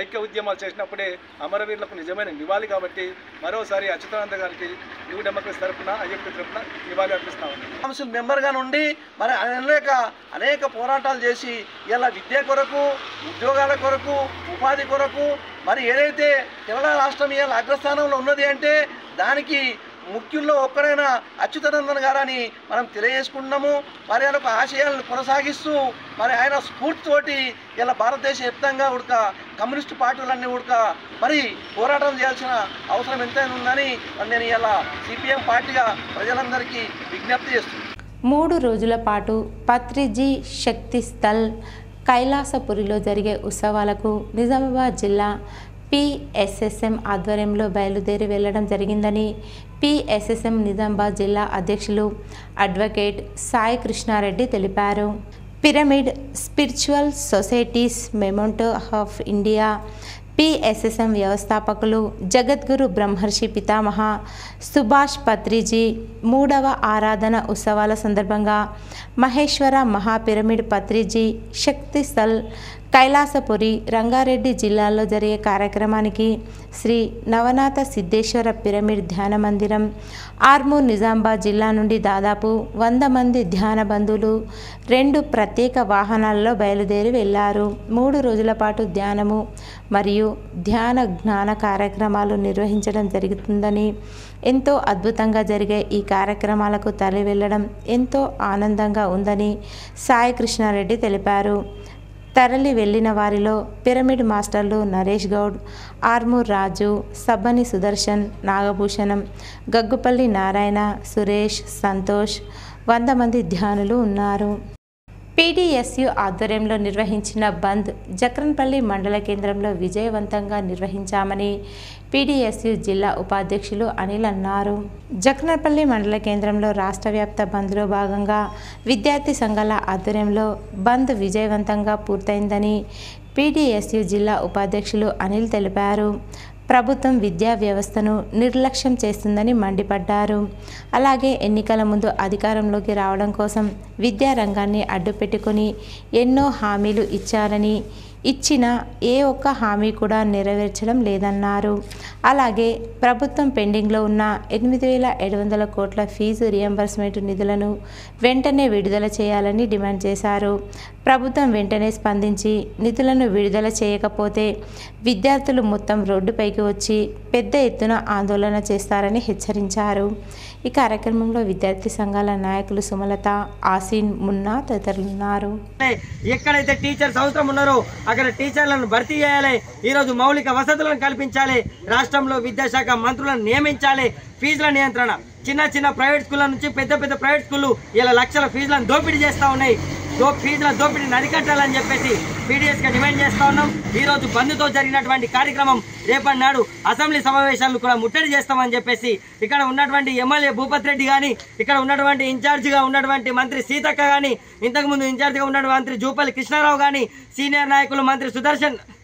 ఐక్య ఉద్యమాలు చేసినప్పుడే అమరవీరులకు నిజమైన నివాళి. కాబట్టి మరోసారి అచ్యుతానంద గారికి న్యూ డెమోక్రసీ తరఫున ఐఎఫ్టీ తరఫున నివాళి అర్పిస్తాం. కౌన్సిల్ మెంబర్గా నుండి మరి అనేక పోరాటాలు చేసి ఇలా విద్య కొరకు, ఉద్యోగాల కొరకు, ఉపాధి కొరకు మరి ఏదైతే తెలంగాణ రాష్ట్రం ఇలా అగ్రస్థానంలో ఉన్నది అంటే దానికి ముఖ్యుల్లో ఒక్కడైన అచ్యుతానందన్ గారని మనం తెలియజేసుకుంటున్నాము. మరి ఆయన ఒక ఆశయాలను కొనసాగిస్తూ మరి ఆయన స్ఫూర్తితోటి ఇలా భారతదేశ వ్యాప్తంగా ఉడక కమ్యూనిస్టు పార్టీలన్నీ ఉడక మరి పోరాటం చేయాల్సిన అవసరం ఎంతైనా ఉందని నేను ఇలా సిపిఎం పార్టీగా ప్రజలందరికీ విజ్ఞప్తి చేస్తున్నాను. 3 రోజుల పాటు పత్రిజీ శక్తి స్థల్ కైలాసపురిలో జరిగే ఉత్సవాలకు నిజామాబాద్ జిల్లా పిఎస్ఎస్ఎం ఆధ్వర్యంలో బయలుదేరి వెళ్లడం జరిగిందని పిఎస్ఎస్ఎం నిజామాబాద్ జిల్లా అధ్యక్షులు అడ్వకేట్ సాయి కృష్ణారెడ్డి తెలిపారు. Pyramid spiritual societies memento of India PSSM వ్యవస్థాపకులు జగద్గురు బ్రహ్మర్షి పితామహ సుభాష్ పత్రిజీ 3వ ఆరాధన ఉత్సవాల సందర్భంగా మహేశ్వర మహాపిరమిడ్ పత్రిజీ శక్తి స్థల్ కైలాసపురి రంగారెడ్డి జిల్లాలో జరిగే కార్యక్రమానికి శ్రీ నవనాథ సిద్ధేశ్వర పిరమిడ్ ధ్యాన మందిరం ఆర్మూర్ నిజామాబాద్ జిల్లా నుండి దాదాపు 100 మంది ధ్యాన బంధువులు 2 ప్రత్యేక వాహనాల్లో బయలుదేరి వెళ్లారు. 3 రోజుల పాటు ధ్యానము మరియు ధ్యాన జ్ఞాన కార్యక్రమాలు నిర్వహించడం జరుగుతుందని, ఎంతో అద్భుతంగా జరిగే ఈ కార్యక్రమాలకు తరలి వెళ్లడం ఎంతో ఆనందంగా ఉందని సాయి కృష్ణారెడ్డి తెలిపారు. తరలి వెళ్లిన వారిలో పిరమిడ్ మాస్టర్లు నరేష్ గౌడ్, ఆర్మూర్ రాజు, సబ్బని సుదర్శన్, నాగభూషణం, గగ్గుపల్లి నారాయణ, సురేష్, సంతోష్ 100 మంది ధ్యానులు ఉన్నారు. పీడీఎస్యు ఆధ్వర్యంలో నిర్వహించిన బంద్ జక్రన్పల్లి మండల కేంద్రంలో విజయవంతంగా నిర్వహించామని పీడీఎస్యు జిల్లా ఉపాధ్యక్షులు అనిల్ అన్నారు. జక్రన్పల్లి మండల కేంద్రంలో రాష్ట్ర వ్యాప్త బంద్లో భాగంగా విద్యార్థి సంఘాల ఆధ్వర్యంలో బంద్ విజయవంతంగా పూర్తయిందని పీడీఎస్యు జిల్లా ఉపాధ్యక్షులు అనిల్ తెలిపారు. ప్రభుత్వం విద్యా వ్యవస్థను నిర్లక్ష్యం చేస్తుందని మండిపడ్డారు. అలాగే ఎన్నికల ముందు అధికారంలోకి రావడం కోసం విద్యా రంగాన్ని అడ్డుపెట్టుకుని ఎన్నో హామీలు ఇచ్చారని, ఇచ్చిన ఏ ఒక్క హామీ కూడా నెరవేర్చడం లేదన్నారు. అలాగే ప్రభుత్వం పెండింగ్లో ఉన్న 8,700 కోట్ల ఫీజు రియంబర్స్మెంట్ నిధులను వెంటనే విడుదల చేయాలని డిమాండ్ చేశారు. ప్రభుత్వం వెంటనే స్పందించి నిధులను విడుదల చేయకపోతే విద్యార్థులు మొత్తం రోడ్డుపైకి వచ్చి పెద్ద ఎత్తున ఆందోళన చేస్తారని హెచ్చరించారు. ఈ కార్యక్రమంలో విద్యార్థి సంఘాల నాయకులు సుమలత, ఆసిన్, మున్నా తదితరులున్నారు. ఎక్కడైతే టీచర్స్ అవసరం ఉన్నారో అక్కడ టీచర్లను భర్తీ చేయాలి. ఈరోజు మౌలిక వసతులను కల్పించాలి. రాష్ట్రంలో విద్యాశాఖ మంత్రులను నియమించాలి. ఫీజుల నియంత్రణ, చిన్న ప్రైవేట్ స్కూళ్ళ నుంచి పెద్ద ప్రైవేట్ స్కూళ్ళు ఇలా లక్షల ఫీజులను దోపిడీ చేస్తూ ఉన్నాయి. ఫీజుల దోపిడీని అరికట్టాలని చెప్పేసి పీడీఎస్గా డిమాండ్ చేస్తూ ఉన్నాం. ఈరోజు బంద్తో జరిగినటువంటి కార్యక్రమం రేపటి నాడు అసెంబ్లీ సమావేశాలను కూడా ముట్టడి చేస్తామని చెప్పేసి ఇక్కడ ఉన్నటువంటి ఎమ్మెల్యే భూపత్ రెడ్డి కానీ, ఇక్కడ ఉన్నటువంటి ఇన్ఛార్జిగా ఉన్నటువంటి మంత్రి సీతక్క కానీ, ఇంతకుముందు ఇన్ఛార్జిగా ఉన్నటువంటి మంత్రి జూపల్లి కృష్ణారావు కానీ, సీనియర్ నాయకులు మంత్రి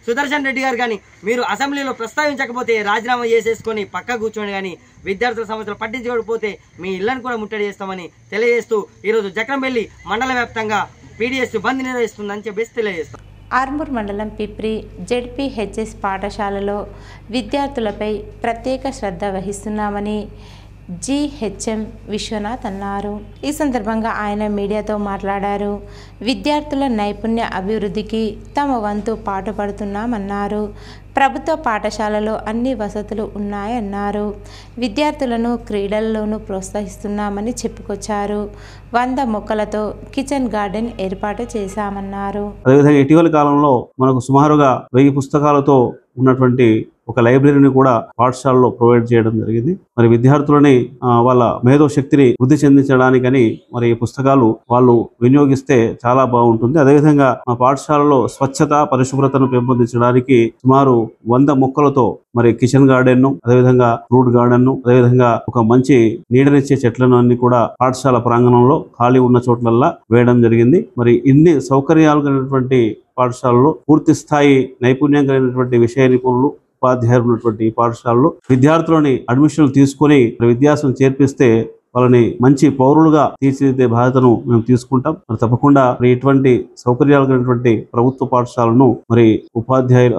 సుదర్శన్ రెడ్డి గారు కానీ మీరు అసెంబ్లీలో ప్రస్తావించకపోతే రాజీనామా చేసేసుకొని పక్క కూర్చొని కానీ విద్యార్థుల సమస్యలు పట్టించుకోకపోతే మీ ఇళ్లను కూడా ముట్టడి చేస్తామని తెలియజేస్తూ ఈరోజు జక్రంపల్లి మండల వ్యాప్తంగా పీడీఎస్ బంద్ నిర్వహిస్తుందని చెప్పేసి తెలియజేస్తాం. ఆర్మూర్ మండలం పిప్రి జెడ్పీహెచ్ఎస్ పాఠశాలలో విద్యార్థులపై ప్రత్యేక శ్రద్ధ వహిస్తున్నామని జిహెచ్ఎం విశ్వనాథ్ అన్నారు. ఈ సందర్భంగా ఆయన మీడియాతో మాట్లాడారు. విద్యార్థుల నైపుణ్య అభివృద్ధికి తమ వంతు పాటుపడుతున్నామన్నారు. ప్రభుత్వ పాఠశాలలో అన్ని వసతులు ఉన్నాయన్నారు. విద్యార్థులను క్రీడల్లోనూ ప్రోత్సహిస్తున్నామని చెప్పుకొచ్చారు. 100 మొక్కలతో కిచెన్ గార్డెన్ ఏర్పాటు చేశామన్నారు. అదేవిధంగా ఇటీవల కాలంలో మనకు సుమారుగా 1000 పుస్తకాలతో ఉన్నటువంటి ఒక లైబ్రరీని కూడా పాఠశాలలో ప్రొవైడ్ చేయడం జరిగింది. మరి విద్యార్థులని వాళ్ళ మేధో శక్తిని వృద్ధి చెందించడానికని మరి ఈ పుస్తకాలు వాళ్ళు వినియోగిస్తే చాలా బాగుంటుంది. అదేవిధంగా మా పాఠశాలలో స్వచ్ఛత పరిశుభ్రతను పెంపొందించడానికి సుమారు 100 మొక్కలతో మరి కిచెన్ గార్డెన్ అదేవిధంగా ఫ్రూట్ గార్డెన్ అదేవిధంగా ఒక మంచి నీడనిచ్చే చెట్లను అన్ని కూడా పాఠశాల ప్రాంగణంలో ఖాళీ ఉన్న చోట్లల్లా వేయడం జరిగింది. మరి ఇన్ని సౌకర్యాలు కలిగినటువంటి పాఠశాలలో పూర్తి స్థాయి నైపుణ్యం కలిగినటువంటి విషయ నిపుణులు ఉపాధ్యాయులు ఉన్నటువంటి పాఠశాలలో విద్యార్థులని అడ్మిషన్లు తీసుకొని విద్యాసం చేర్పిస్తే వాళ్ళని మంచి పౌరులుగా తీర్చిదిద్దే బాధ్యతను మేము తీసుకుంటాం. మరి తప్పకుండా ఇటువంటి సౌకర్యాలు కలిగినటువంటి ప్రభుత్వ పాఠశాలను మరి ఉపాధ్యాయులు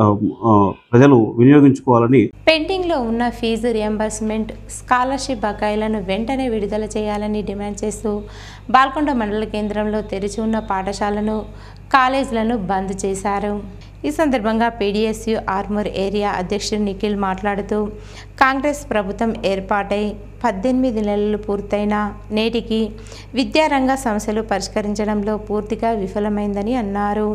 ప్రజలు వినియోగించుకోవాలని. పెండింగ్ లో ఉన్న ఫీజు రియంబర్స్మెంట్ స్కాలర్షిప్ బకాయిలను వెంటనే విడుదల చేయాలని డిమాండ్ చేస్తూ బాల్కొండ మండల కేంద్రంలో తెరిచి ఉన్న పాఠశాలను కాలేజీలను బంద్ చేశారు. ఈ సందర్భంగా పీడీఎస్యు ఆర్మూర్ ఏరియా అధ్యక్షుడు నిఖిల్ మాట్లాడుతూ కాంగ్రెస్ ప్రభుత్వం ఏర్పాటై 18 నెలలు పూర్తయిన నేటికి విద్యారంగ సమస్యలు పరిష్కరించడంలో పూర్తిగా విఫలమైందని అన్నారు.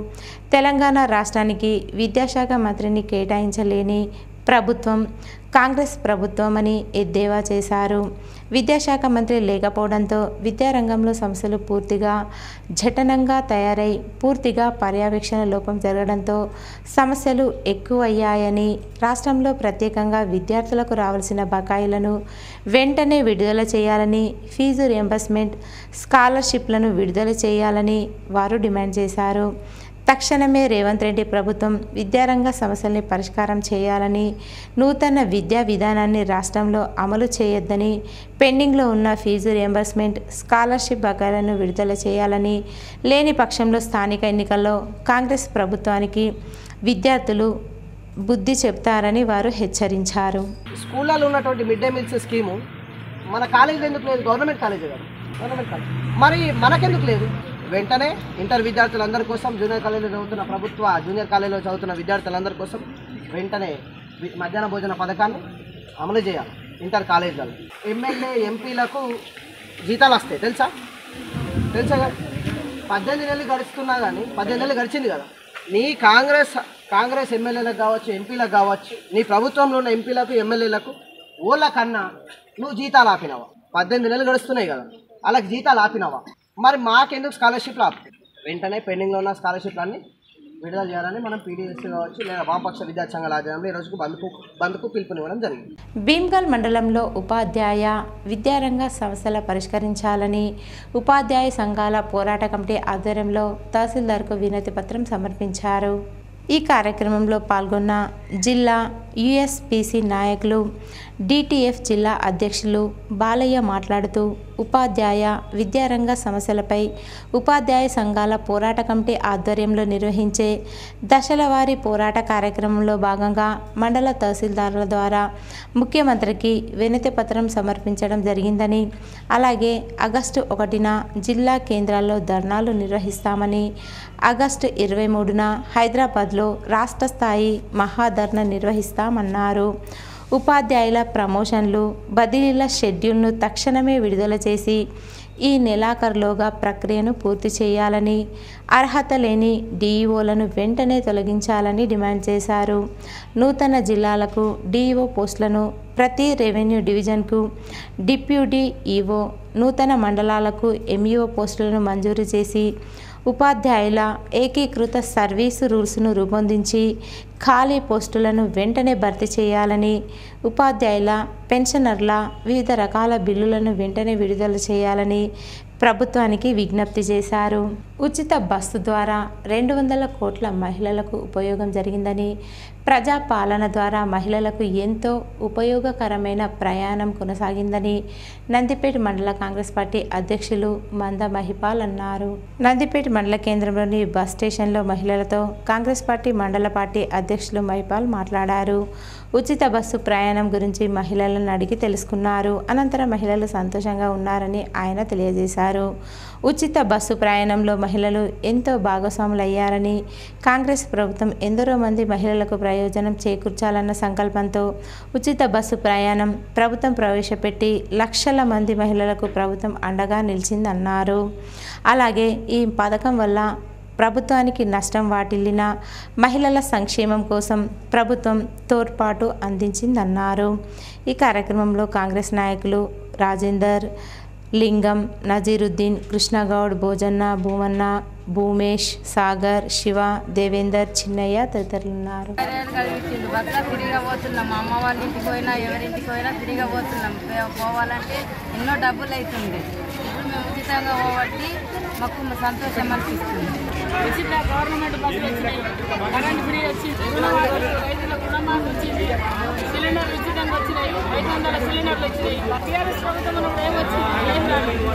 తెలంగాణ రాష్ట్రానికి విద్యాశాఖ మంత్రిని కేటాయించలేని ప్రభుత్వం కాంగ్రెస్ ప్రభుత్వం అని ఎద్దేవా చేశారు. విద్యాశాఖ మంత్రి లేకపోవడంతో విద్యారంగంలో సమస్యలు పూర్తిగా జటనంగా తయారై పూర్తిగా పర్యవేక్షణ లోపం జరగడంతో సమస్యలు ఎక్కువయ్యాయని, రాష్ట్రంలో ప్రత్యేకంగా విద్యార్థులకు రావాల్సిన బకాయిలను వెంటనే విడుదల చేయాలని, ఫీజు రియంబర్స్మెంట్ స్కాలర్షిప్లను విడుదల చేయాలని వారు డిమాండ్ చేశారు. తక్షణమే రేవంత్ రెడ్డి ప్రభుత్వం విద్యారంగ సమస్యల్ని పరిష్కారం చేయాలని, నూతన విద్యా విధానాన్ని రాష్ట్రంలో అమలు చేయొద్దని, పెండింగ్లో ఉన్న ఫీజు రియంబర్స్మెంట్ స్కాలర్షిప్ బకాయిలను విడుదల చేయాలని, లేని పక్షంలో స్థానిక ఎన్నికల్లో కాంగ్రెస్ ప్రభుత్వానికి విద్యార్థులు బుద్ధి చెప్తారని వారు హెచ్చరించారు. స్కూళ్ళలో ఉన్నటువంటి మిడ్ డే మీల్స్ స్కీము మన కాలేజీలో ఎందుకు లేదు? గవర్నమెంట్ కాలేజీ కదా, గవర్నమెంట్ కాలేజ్. మరి మనకెందుకు లేదు? వెంటనే ఇంటర్ విద్యార్థులందరి కోసం, జూనియర్ కాలేజీలో చదువుతున్న ప్రభుత్వ జూనియర్ కాలేజీలో చదువుతున్న విద్యార్థులందరి కోసం వెంటనే మధ్యాహ్న భోజన పథకాన్ని అమలు చేయాలి. ఇంటర్ కాలేజీలలో ఎమ్మెల్యే ఎంపీలకు జీతాలు వస్తాయి తెలుసా కదా. 18 నెలలు గడుస్తున్నా కానీ 18 నెలలు గడిచింది కదా. నీ కాంగ్రెస్ ఎమ్మెల్యేలకు కావచ్చు, ఎంపీలకు కావచ్చు, నీ ప్రభుత్వంలో ఉన్న ఎంపీలకు ఎమ్మెల్యేలకు ఓళ్ళ కన్నా నువ్వు జీతాలు ఆపినావా? 18 నెలలు గడుస్తున్నాయి కదా, వాళ్ళకి జీతాలు ఆపినావా? మరి మాకెందుకు స్కాలర్షిప్లు ఆపు? వెంటనే పెండింగ్లో ఉన్న స్కాలర్షిప్లన్నీ విడుదల చేయాలని మనం పీడీఎస్ కావచ్చు లేదా వామపక్ష విద్యార్థి సంఘాల ఆధ్వర్యంలో ఈ రోజుకు బంద్కు పిలుపునివ్వడం జరిగింది. భీమ్గల్ మండలంలో ఉపాధ్యాయ విద్యారంగ సమస్యల పరిష్కరించాలని ఉపాధ్యాయ సంఘాల పోరాట కమిటీ ఆధ్వర్యంలో తహసీల్దార్కు వినతి పత్రం సమర్పించారు. ఈ కార్యక్రమంలో పాల్గొన్న జిల్లా యుఎస్పిసి నాయకులు, డిటిఎఫ్ జిల్లా అధ్యక్షులు బాలయ్య మాట్లాడుతూ ఉపాధ్యాయ విద్యారంగ సమస్యలపై ఉపాధ్యాయ సంఘాల పోరాట కమిటీ ఆధ్వర్యంలో నిర్వహించే దశలవారీ పోరాట కార్యక్రమంలో భాగంగా మండల తహసీల్దారుల ద్వారా ముఖ్యమంత్రికి వినతి పత్రం సమర్పించడం జరిగిందని, అలాగే ఆగస్టు 1న జిల్లా కేంద్రాల్లో ధర్నాలు నిర్వహిస్తామని, ఆగస్టు 23న హైదరాబాద్లో రాష్ట్ర స్థాయి మహాధర్నా నిర్వహిస్తామన్నారు. ఉపాధ్యాయుల ప్రమోషన్లు, బదిలీల షెడ్యూల్ను తక్షణమే విడుదల చేసి ఈ నెలాఖరులోగా ప్రక్రియను పూర్తి చేయాలని, అర్హత లేని డిఈఓలను వెంటనే తొలగించాలని డిమాండ్ చేశారు. నూతన జిల్లాలకు డిఈఓ పోస్టులను ప్రతి రెవెన్యూ డివిజన్కు డిప్యూటీ ఈఓ, నూతన మండలాలకు ఎంఈఓ పోస్టులను మంజూరు చేసి ఉపాధ్యాయుల ఏకీకృత సర్వీసు రూల్స్ను రూపొందించి ఖాళీ పోస్టులను వెంటనే భర్తీ చేయాలని, ఉపాధ్యాయుల పెన్షనర్ల వివిధ రకాల బిల్లులను వెంటనే విడుదల చేయాలని, ప్రభుత్వానికి విజ్ఞప్తి చేశారు. ఉచిత బస్సు ద్వారా 200 కోట్ల మహిళలకు ఉపయోగం జరిగిందని, ప్రజా పాలన ద్వారా మహిళలకు ఎంతో ఉపయోగకరమైన ప్రయాణం కొనసాగిందని నందిపేట మండల కాంగ్రెస్ పార్టీ అధ్యక్షులు మంద మహిపాల్ అన్నారు. నందిపేట మండల కేంద్రంలోని బస్ స్టేషన్లో మహిళలతో కాంగ్రెస్ పార్టీ మండల పార్టీ అధ్యక్షులు మహిపాల్ మాట్లాడారు. ఉచిత బస్సు ప్రయాణం గురించి మహిళలను అడిగి తెలుసుకున్నారు. అనంతరం మహిళలు సంతోషంగా ఉన్నారని ఆయన తెలియజేశారు. ఉచిత బస్సు ప్రయాణంలో మహిళలు ఎంతో భాగస్వాములయ్యారని, కాంగ్రెస్ ప్రభుత్వం ఎందరో మంది మహిళలకు ప్రయోజనం చేకూర్చాలన్న సంకల్పంతో ఉచిత బస్సు ప్రయాణం ప్రభుత్వం ప్రవేశపెట్టి లక్షల మంది మహిళలకు ప్రభుత్వం అండగా నిలిచిందన్నారు. అలాగే ఈ పథకం వల్ల ప్రభుత్వానికి నష్టం వాటిల్లిన మహిళల సంక్షేమం కోసం ప్రభుత్వం తోడ్పాటు అందించిందన్నారు. ఈ కార్యక్రమంలో కాంగ్రెస్ నాయకులు రాజేందర్, లింగం, నజీరుద్దీన్, కృష్ణగౌడ్, భోజన్న, భూమన్న, భూమేష్, సాగర్, శివ, దేవేందర్, చిన్నయ్య తదితరులు ఉన్నారు. ఫ్రీగా పోతున్నాం, మా అమ్మ వాళ్ళ ఇంటికి పోయినా ఎవరింటికి పోయినా ఫ్రీగా పోతున్నాం. పోవాలంటే ఎన్నో డబ్బులు అవుతుంది. ఇప్పుడు మేము ఉచితంగా పోబట్టి మాకు సంతోషం అనిపిస్తుంది. ఉచిత గవర్నమెంట్ బస్సులు వచ్చినాయి, కరెంట్ ఫ్రీ వచ్చింది, రైతులకు రుణమాఫీ వచ్చింది, సిలిండర్లు ఉచితంగా వచ్చినాయి, 500 సిలిండర్లు వచ్చినాయి. టీఆర్ఎస్ ప్రభుత్వం ఉన్నప్పుడు ఏమొచ్చింది? ఏం రాలేదు.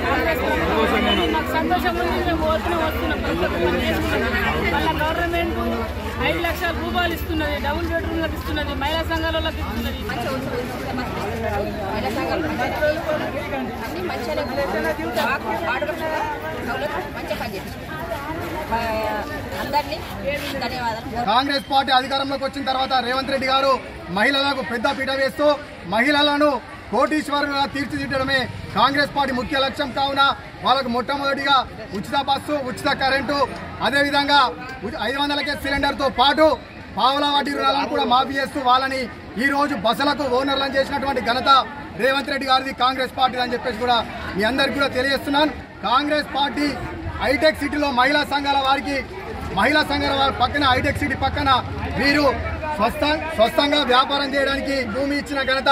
కాంగ్రెస్ ప్రభుత్వం నాకు సంతోషం ఉంది. మేము వస్తున్నాం మళ్ళీ గవర్నమెంట్ 5 లక్షల రూపాయలు ఇస్తున్నది, డబుల్ బెడ్రూమ్లకు ఇస్తున్నది, మహిళా సంఘాలకు ఇస్తున్నది. కాంగ్రెస్ పార్టీ అధికారంలోకి వచ్చిన తర్వాత రేవంత్ రెడ్డి గారు మహిళలకు పెద్ద పీట వేస్తూ మహిళలను కోటీశ్వరులుగా తీర్చిదిద్దడమే కాంగ్రెస్ పార్టీ ముఖ్య లక్ష్యం. కావున వాళ్ళకు మొట్టమొదటిగా ఉచిత బస్సు, ఉచిత కరెంటు, అదేవిధంగా 500 సిలిండర్తో పాటు పావుల వడ్డీ రుణాలను కూడా మాఫీ చేస్తూ వాళ్ళని ఈ రోజు బస్సులకు ఓనర్లను చేసినటువంటి ఘనత రేవంత్ రెడ్డి గారిది, కాంగ్రెస్ పార్టీ అని చెప్పేసి కూడా మీ అందరికీ కూడా తెలియజేస్తున్నాను. కాంగ్రెస్ పార్టీ హైటెక్ సిటీలో మహిళా సంఘాల వారికి పక్కన హైటెక్ సిటీ పక్కన వీరు స్వస్థంగా వ్యాపారం చేయడానికి భూమి ఇచ్చిన ఘనత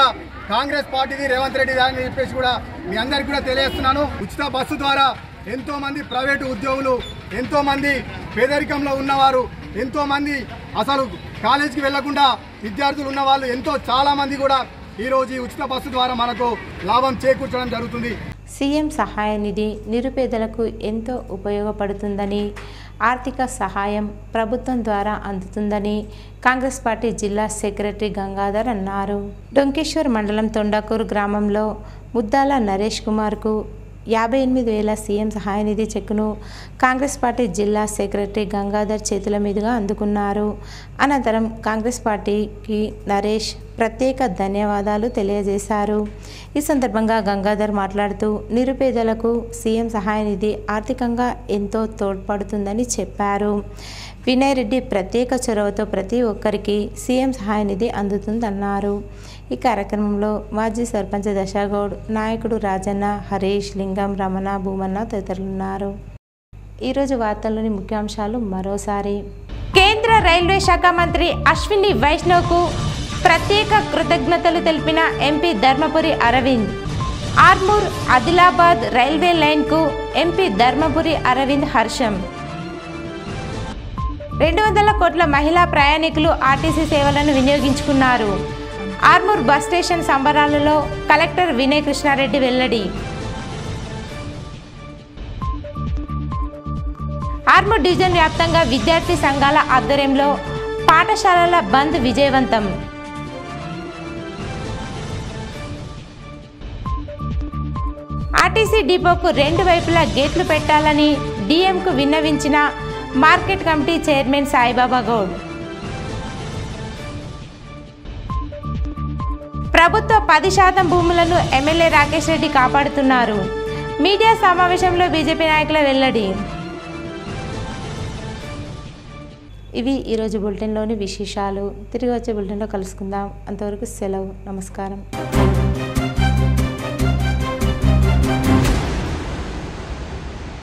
కాంగ్రెస్ పార్టీది, రేవంత్ రెడ్డి అని చెప్పేసి కూడా మీ అందరికీ కూడా తెలియజేస్తున్నాను. ఉచిత బస్సు ద్వారా ఎంతో మంది ప్రైవేటు ఉద్యోగులు, ఎంతో మంది పేదరికంలో ఉన్నవారు, ఎంతో మంది అసలు కాలేజీకి వెళ్లకుండా విద్యార్థులు ఉన్న వాళ్ళు చాలా మంది కూడా ఈరోజు ఈ ఉచిత బస్సు ద్వారా మనకు లాభం చేకూర్చడం జరుగుతుంది. సీఎం సహాయ నిధి నిరుపేదలకు ఎంతో ఉపయోగపడుతుందని, ఆర్థిక సహాయం ప్రభుత్వం ద్వారా అందుతుందని కాంగ్రెస్ పార్టీ జిల్లా సెక్రటరీ గంగాధర్ అన్నారు. డొంకేశ్వర్ మండలం తొండాకూరు గ్రామంలో ముద్దాల నరేష్ కుమార్కు 58,000 సీఎం సహాయ నిధి చెక్కును కాంగ్రెస్ పార్టీ జిల్లా సెక్రటరీ గంగాధర్ చేతుల మీదుగా అందుకున్నారు. అనంతరం కాంగ్రెస్ పార్టీకి నరేష్ ప్రత్యేక ధన్యవాదాలు తెలియజేశారు. ఈ సందర్భంగా గంగాధర్ మాట్లాడుతూ నిరుపేదలకు సీఎం సహాయ నిధి ఆర్థికంగా ఎంతో తోడ్పడుతుందని చెప్పారు. వినయ్ రెడ్డి ప్రత్యేక చొరవతో ప్రతి ఒక్కరికి సీఎం సహాయ నిధి అందుతుందన్నారు. ఈ కార్యక్రమంలో మాజీ సర్పంచ్ దశాగౌడ్, నాయకుడు రాజన్న, హరీష్, లింగం, రమణ, భూమన్న తదితరులున్నారు. ఈరోజు వార్తల్లోని ముఖ్యాంశాలు మరోసారి. కేంద్ర రైల్వే శాఖ మంత్రి అశ్విని వైష్ణవ్కు ప్రత్యేక కృతజ్ఞతలు తెలిపిన ఎంపీ ధర్మపురి అరవింద్. ఆర్మూర్ ఆదిలాబాద్ రైల్వే లైన్కు ఎంపీ ధర్మపురి అరవింద్ హర్షం. 200 కోట్ల మహిళా ప్రయాణికులు ఆర్టీసీ సేవలను వినియోగించుకున్నారు. ఆర్మూర్ బస్ స్టేషన్ సంబరాలలో కలెక్టర్ వినయ్ కృష్ణారెడ్డి వెల్లడి. ఆర్మూర్ డివిజన్ వ్యాప్తంగా విద్యార్థి సంఘాల ఆధ్వర్యంలో పాఠశాలల బంద్ విజయవంతం. ఆర్టీసీ డిపోకు 2 వైపులా గేట్లు పెట్టాలని డిఎంకు విన్నవించిన market committee chairman Saibaba Goud. ప్రభుత్వ 10% భూములను ఎమ్మెల్యే రాకేష్ రెడ్డి కాపాడుతున్నారు. మీడియా సమావేశంలో బీజేపీ నాయకుల వెల్లడి. ఇవి ఈరోజు బులెటిన్లోని విశేషాలు. తిరిగి వచ్చే బులెటిన్లో కలుసుకుందాం. అంతవరకు సెలవు. నమస్కారం.